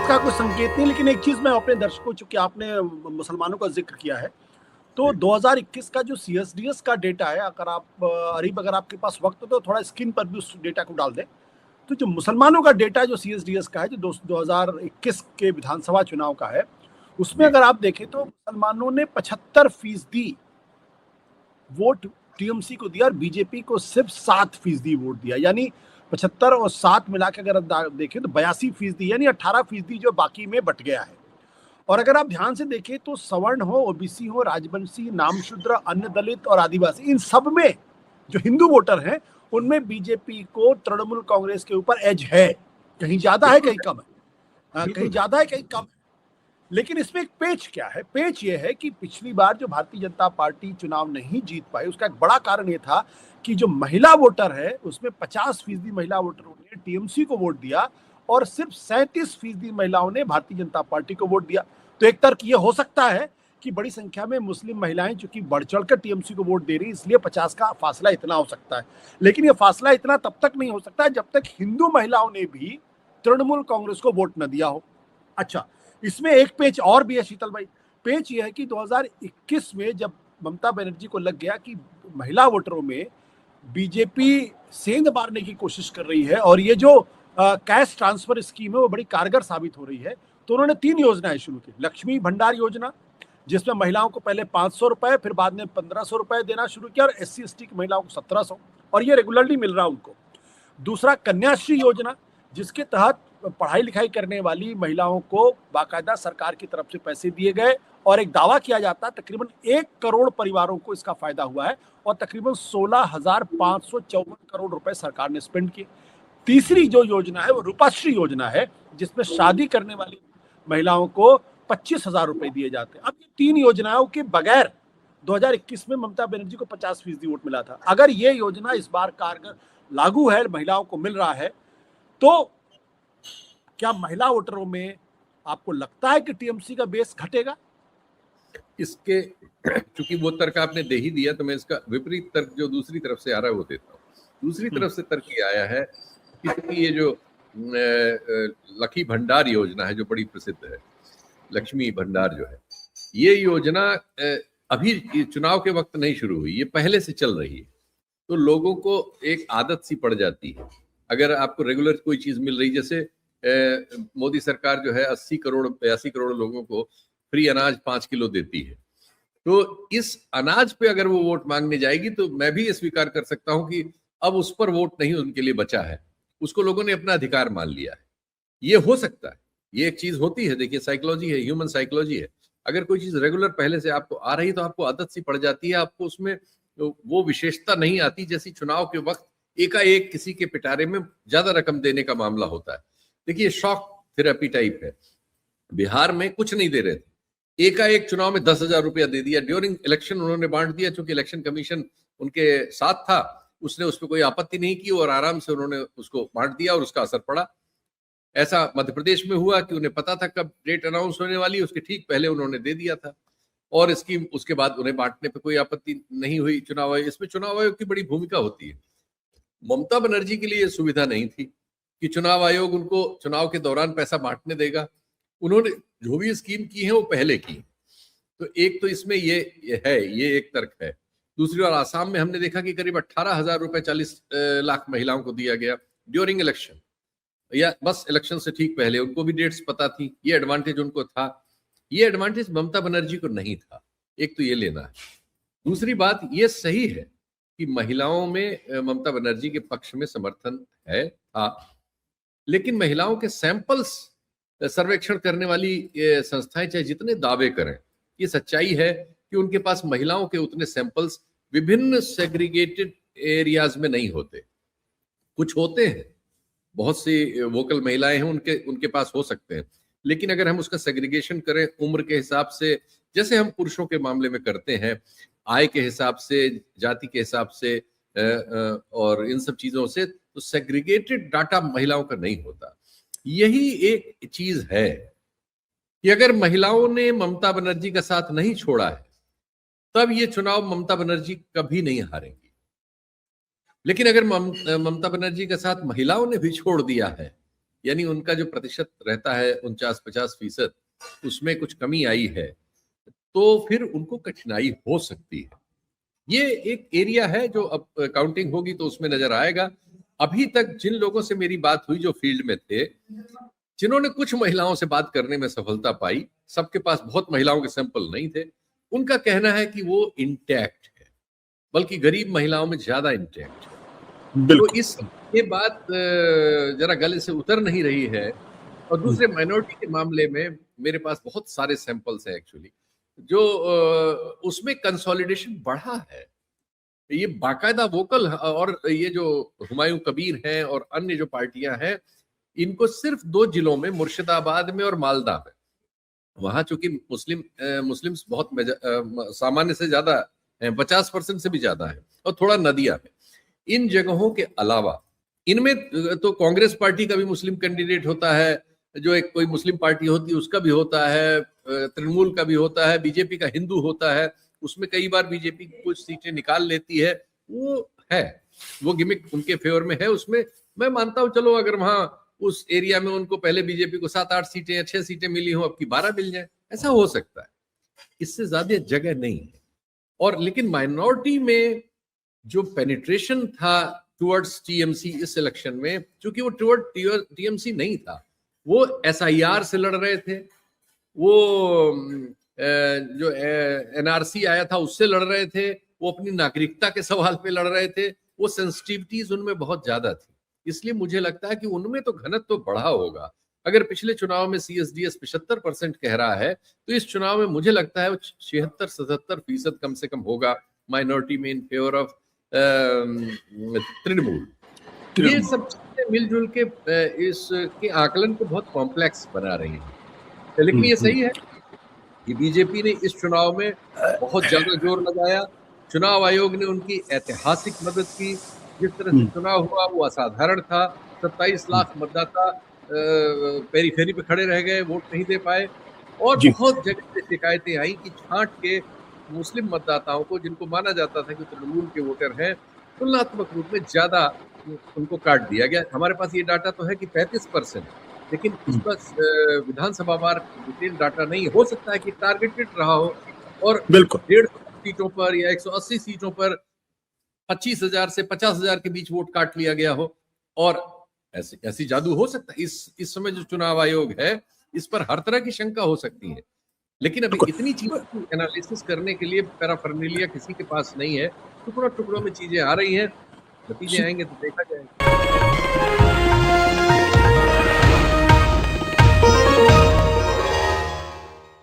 का कोई संकेत नहीं, लेकिन एक चीज मैं अपने दर्शकों, चूंकि आपने मुसलमानों का जिक्र किया है, तो 2021 का जो सीएसडीएस का डेटा है, अगर आप अरीब, अगर आपके पास वक्त हो तो थोड़ा स्क्रीन पर भी उस डेटा को डाल दें। तो जो मुसलमानों का डेटा जो सीएसडीएस का है, जो 2021 के विधानसभा चुनाव का है, उसमें अगर आप देखें तो मुसलमानों ने 75% वोट टीएमसी को दिया और बीजेपी को सिर्फ 7% वोट दिया। यानी 75 और 7 मिला के अगर देखें तो 82%, यानी 18% जो बाकी में बट गया है। और अगर आप ध्यान से देखें तो सवर्ण हो, ओबीसी हो, राजवंशी, नामशूद्र, अन्य दलित और आदिवासी, इन सब में जो हिंदू वोटर हैं उनमें बीजेपी को तृणमूल कांग्रेस के ऊपर एज है। कहीं ज्यादा है, कहीं कम है, कहीं ज्यादा है, कहीं कम है। लेकिन इसमें एक पेच क्या है? पेच ये है कि पिछली बार जो भारतीय जनता पार्टी चुनाव नहीं जीत पाई, उसका एक बड़ा कारण ये था कि जो महिला वोटर है उसमें 50% महिला वोटरों ने टीएमसी को वोट दिया और सिर्फ 37% महिलाओं ने भारतीय जनता पार्टी को वोट दिया। तो एक तर्क ये हो सकता है कि बड़ी संख्या में मुस्लिम महिलाएं चूंकि बढ़ चढ़कर टीएमसी को वोट दे रही, इसलिए 50 का फासला इतना हो सकता है। लेकिन यह फासला इतना तब तक नहीं हो सकता जब तक हिंदू महिलाओं ने भी तृणमूल कांग्रेस को वोट न दिया हो। अच्छा, इसमें एक पेच और भी है शीतल भाई। पेच ये है कि 2021 में जब ममता बनर्जी को लग गया कि महिला वोटरों में बीजेपी सेंध मारने की कोशिश कर रही है और ये जो कैश ट्रांसफर स्कीम है वो बड़ी कारगर साबित हो रही है, तो उन्होंने 3 योजनाएं शुरू की। लक्ष्मी भंडार योजना, जिसमें महिलाओं को पहले 500 रुपए, फिर बाद में 1500 रुपए देना शुरू किया, और SC/ST की महिलाओं को 1700, और ये रेगुलरली मिल रहा उनको। दूसरा कन्याश्री योजना, जिसके तहत पढ़ाई लिखाई करने वाली महिलाओं को बाकायदा सरकार की तरफ से पैसे दिए गए और एक दावा किया जाता है तकरीबन 1 करोड़ परिवारों को इसका फायदा हुआ है और तकरीबन 16,554 करोड़ रुपए सरकार ने स्पेंड किए। तीसरी जो योजना है वो रूपाश्री योजना है, जिसमें शादी करने वाली महिलाओं को 25,000 रुपए दिए जाते हैं। अब ये 3 योजनाओं के बगैर 2021 में ममता बनर्जी को 50% वोट मिला था। अगर ये योजना इस बार कारगर लागू है, महिलाओं को मिल रहा है, तो क्या महिला वोटरों में आपको लगता है कि टीएमसी का बेस घटेगा? इसके चूंकि वो तर्क आपने दे ही दिया, तो मैं इसका विपरीत तर्क जो दूसरी तरफ से आ रहा है वो देता हूँ। दूसरी तरफ से तर्क ये आया है कि ये जो लकी भंडार योजना है, जो बड़ी प्रसिद्ध है, लक्ष्मी भंडार जो है, ये योजना अभी चुनाव के वक्त नहीं शुरू हुई, ये पहले से चल रही है। तो लोगों को एक आदत सी पड़ जाती है। अगर आपको रेगुलर कोई चीज मिल रही, जैसे मोदी सरकार जो है 80 करोड़ 82 करोड़ लोगों को फ्री अनाज 5 किलो देती है, तो इस अनाज पे अगर वो वोट मांगने जाएगी तो मैं भी ये स्वीकार कर सकता हूं कि अब उस पर वोट नहीं उनके लिए बचा है, उसको लोगों ने अपना अधिकार मान लिया है। ये हो सकता है, ये एक चीज होती है, देखिए साइकोलॉजी है, ह्यूमन साइकोलॉजी है। अगर कोई चीज रेगुलर पहले से आपको आ रही तो आपको आदत सी पड़ जाती है, आपको उसमें वो विशेषता नहीं आती जैसी चुनाव के वक्त एकाएक किसी के पिटारे में ज्यादा रकम देने का मामला होता है। देखिए शॉक थेरेपी टाइप है। बिहार में कुछ नहीं दे रहे थे, एकाएक चुनाव में 10,000 रुपया दे दिया, ड्यूरिंग इलेक्शन उन्होंने बांट दिया, क्योंकि इलेक्शन कमीशन उनके साथ था, उसने उस पर कोई आपत्ति नहीं की और आराम से उन्होंने उसको बांट दिया और उसका असर पड़ा। ऐसा मध्य प्रदेश में हुआ कि उन्हें पता था कब डेट अनाउंस होने वाली, उसके ठीक पहले उन्होंने दे दिया था और इसकी उसके बाद उन्हें बांटने पे कोई आपत्ति नहीं हुई। चुनाव आयोग, इसमें चुनाव आयोग की बड़ी भूमिका होती है। ममता बनर्जी के लिए सुविधा नहीं थी कि चुनाव आयोग उनको चुनाव के दौरान पैसा बांटने देगा। उन्होंने जो भी स्कीम की है वो पहले की। तो एक तो इसमें ये है, ये एक तर्क है। दूसरी ओर आसाम में हमने देखा कि करीब 18,000 रुपए 40 लाख महिलाओं को दिया गया ड्यूरिंग इलेक्शन, या बस इलेक्शन से ठीक पहले। उनको भी डेट्स पता थी, ये एडवांटेज उनको था। ये एडवांटेज ममता बनर्जी को नहीं था। एक तो ये लेना है। दूसरी बात ये सही है कि महिलाओं में ममता बनर्जी के पक्ष में समर्थन है था, लेकिन महिलाओं के सैंपल्स सर्वेक्षण करने वाली संस्थाएं चाहे जितने दावे करें, ये सच्चाई है कि उनके पास महिलाओं के उतने सैंपल्स विभिन्न सेग्रीगेटेड एरियाज में नहीं होते। कुछ होते हैं, बहुत सी वोकल महिलाएं हैं, उनके पास हो सकते हैं, लेकिन अगर हम उसका सेग्रीगेशन करें उम्र के हिसाब से, जैसे हम पुरुषों के मामले में करते हैं, आय के हिसाब से, जाति के हिसाब से और इन सब चीजों से, तो सेग्रीगेटेड डाटा महिलाओं का नहीं होता। यही एक चीज है कि अगर महिलाओं ने ममता बनर्जी का साथ नहीं छोड़ा है तब ये चुनाव ममता बनर्जी कभी नहीं हारेंगी। लेकिन अगर ममता बनर्जी का साथ महिलाओं ने भी छोड़ दिया है यानी उनका जो प्रतिशत रहता है 49-50%, उसमें कुछ कमी आई है, तो फिर उनको कठिनाई हो सकती है। ये एक एरिया है जो अब काउंटिंग होगी तो उसमें नजर आएगा। अभी तक जिन लोगों से मेरी बात हुई जो फील्ड में थे, जिन्होंने कुछ महिलाओं से बात करने में सफलता पाई, सबके पास बहुत महिलाओं के सैंपल नहीं थे, उनका कहना है कि वो इंटैक्ट है, बल्कि गरीब महिलाओं में ज्यादा इंटैक्ट है। तो इस ये बात जरा गले से उतर नहीं रही है। और दूसरे माइनॉरिटी के मामले में मेरे पास बहुत सारे सैंपल्स हैं एक्चुअली, जो उसमें कंसोलिडेशन बढ़ा है। ये बाकायदा वोकल, और ये जो हुमायूं कबीर हैं और अन्य जो पार्टियां हैं, इनको सिर्फ 2 जिलों में, मुर्शिदाबाद में और मालदा में, वहां चूंकि मुस्लिम्स बहुत सामान्य से ज्यादा है, 50% से भी ज्यादा है, और थोड़ा नदिया में, इन जगहों के अलावा इनमें तो कांग्रेस पार्टी का भी मुस्लिम कैंडिडेट होता है, जो एक कोई मुस्लिम पार्टी होती है उसका भी होता है, तृणमूल का भी होता है, बीजेपी का हिंदू होता है, उसमें कई बार बीजेपी कुछ सीटें निकाल लेती है। वो गिमिक उनके फेवर में है। उसमें मैं मानता हूं, चलो अगर वहां उस एरिया में उनको पहले बीजेपी को 7-8 सीटें या 6 सीटें मिली हो, अब की 12 मिल जाए, ऐसा हो सकता है, इससे ज्यादा जगह नहीं है। और लेकिन माइनॉरिटी में जो पेनिट्रेशन था टुवर्ड्स टीएमसी इस इलेक्शन में, चूंकि वो टुवर्ड टीएमसी नहीं था, वो एसआईआर से लड़ रहे थे, वो जो एनआरसी आया था उससे लड़ रहे थे, वो अपनी नागरिकता के सवाल पे लड़ रहे थे, वो सेंसिटिविटीज उनमें बहुत ज्यादा थी। इसलिए मुझे लगता है कि उनमें तो घनत्व तो बढ़ा होगा। अगर पिछले चुनाव में सीएसडीएस 75% कह रहा है, तो इस चुनाव में मुझे लगता है वो 76-77% कम से कम होगा माइनॉरिटी में इन फेवर ऑफ तृणमूल। ये सब चीजें मिलजुल के इसके आकलन को बहुत कॉम्प्लेक्स बना रही है। लेकिन ये सही है कि बीजेपी ने इस चुनाव में बहुत ज्यादा जोर लगाया। चुनाव आयोग ने उनकी ऐतिहासिक मदद की। जिस तरह से चुनाव हुआ वो असाधारण था। 27 लाख मतदाता पेरीफेरी पे खड़े रह गए, वोट नहीं दे पाए, और बहुत जगह से शिकायतें आई कि छांट के मुस्लिम मतदाताओं को, जिनको माना जाता था कि तृणमूल के वोटर हैं, तुलनात्मक रूप में ज्यादा उनको काट दिया गया। हमारे पास ये डाटा तो है कि 35%, लेकिन इस पर विधानसभा वार डिटेल डाटा नहीं। हो सकता है कि टारगेटेड रहा हो और 150 सीटों पर या 180 सीटों पर 25,000 से 50,000 के बीच वोट काट लिया गया हो, और ऐसी जादू हो सकता है। इस समय जो चुनाव आयोग है, इस पर हर तरह की शंका हो सकती है, लेकिन अभी इतनी चीजों की एनालिसिस करने के लिए पैराफर्नेलिया किसी के पास नहीं है। टुकड़ों में चीजें आ रही हैं, नतीजे आएंगे तो देखा जाएगा।